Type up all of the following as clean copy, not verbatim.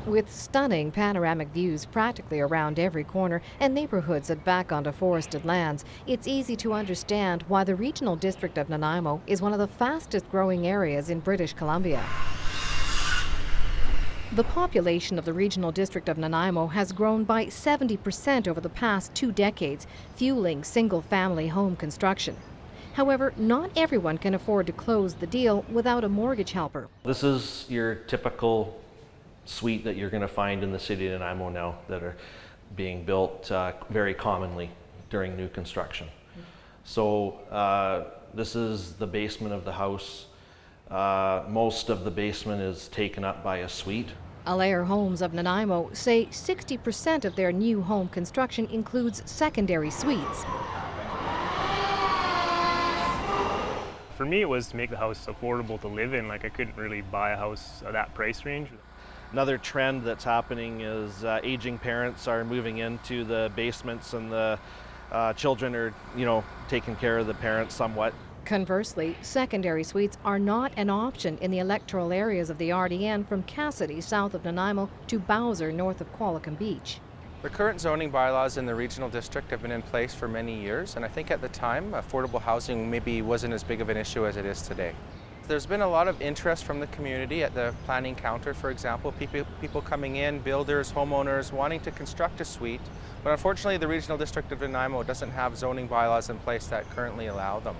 With stunning panoramic views practically around every corner and neighborhoods that back onto forested lands, it's easy to understand why the regional district of Nanaimo is one of the fastest growing areas in British Columbia. The population of the regional district of Nanaimo has grown by 70% over the past 2 decades, fueling single-family home construction. However, not everyone can afford to close the deal without a mortgage helper. This is your typical suite that you're going to find in the city of Nanaimo now that are being built very commonly during new construction. So this is the basement of the house. Most of the basement is taken up by a suite. Allaire Homes of Nanaimo say 60% of their new home construction includes secondary suites. For me, it was to make the house affordable to live in. Like, I couldn't really buy a house at that price range. Another trend that's happening is aging parents are moving into the basements, and the children are, taking care of the parents somewhat. Conversely, secondary suites are not an option in the electoral areas of the RDN from Cassidy, south of Nanaimo, to Bowser, north of Qualicum Beach. The current zoning bylaws in the regional district have been in place for many years, and I think at the time, affordable housing maybe wasn't as big of an issue as it is today. There's been a lot of interest from the community at the planning counter, for example, people coming in, builders, homeowners, wanting to construct a suite, but unfortunately the regional district of Nanaimo doesn't have zoning bylaws in place that currently allow them.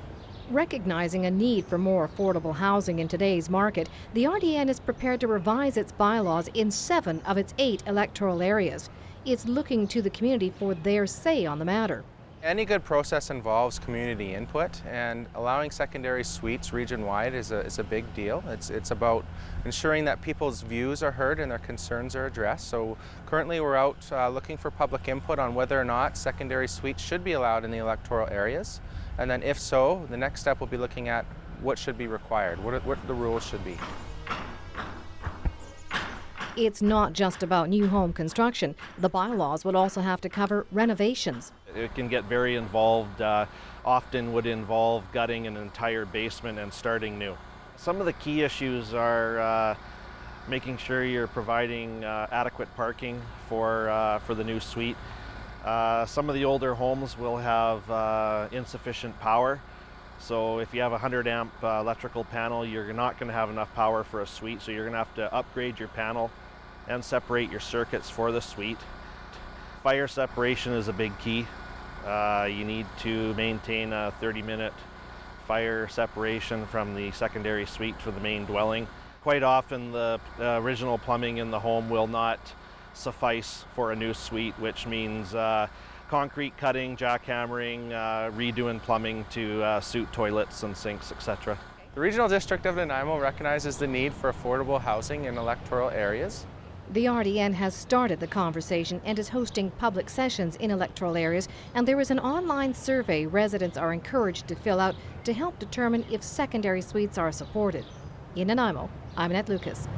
Recognizing a need for more affordable housing in today's market, the RDN is prepared to revise its bylaws in 7 of its 8 electoral areas. It's looking to the community for their say on the matter. Any good process involves community input, and allowing secondary suites region-wide is a big deal. It's about ensuring that people's views are heard and their concerns are addressed. So currently we're out looking for public input on whether or not secondary suites should be allowed in the electoral areas. And then if so, the next step will be looking at what should be required, what the rules should be. It's not just about new home construction. The bylaws would also have to cover renovations. It can get very involved, often would involve gutting an entire basement and starting new. Some of the key issues are making sure you're providing adequate parking for the new suite. Some of the older homes will have insufficient power. So if you have a 100 amp electrical panel, you're not going to have enough power for a suite, so you're going to have to upgrade your panel and separate your circuits for the suite. Fire separation is a big key. You need to maintain a 30-minute fire separation from the secondary suite for the main dwelling. Quite often the original plumbing in the home will not suffice for a new suite, which means concrete cutting, jackhammering, redoing plumbing to suit toilets and sinks, etc. The Regional District of Nanaimo recognizes the need for affordable housing in electoral areas. The RDN has started the conversation and is hosting public sessions in electoral areas, and there is an online survey residents are encouraged to fill out to help determine if secondary suites are supported. In Nanaimo, I'm Annette Lucas.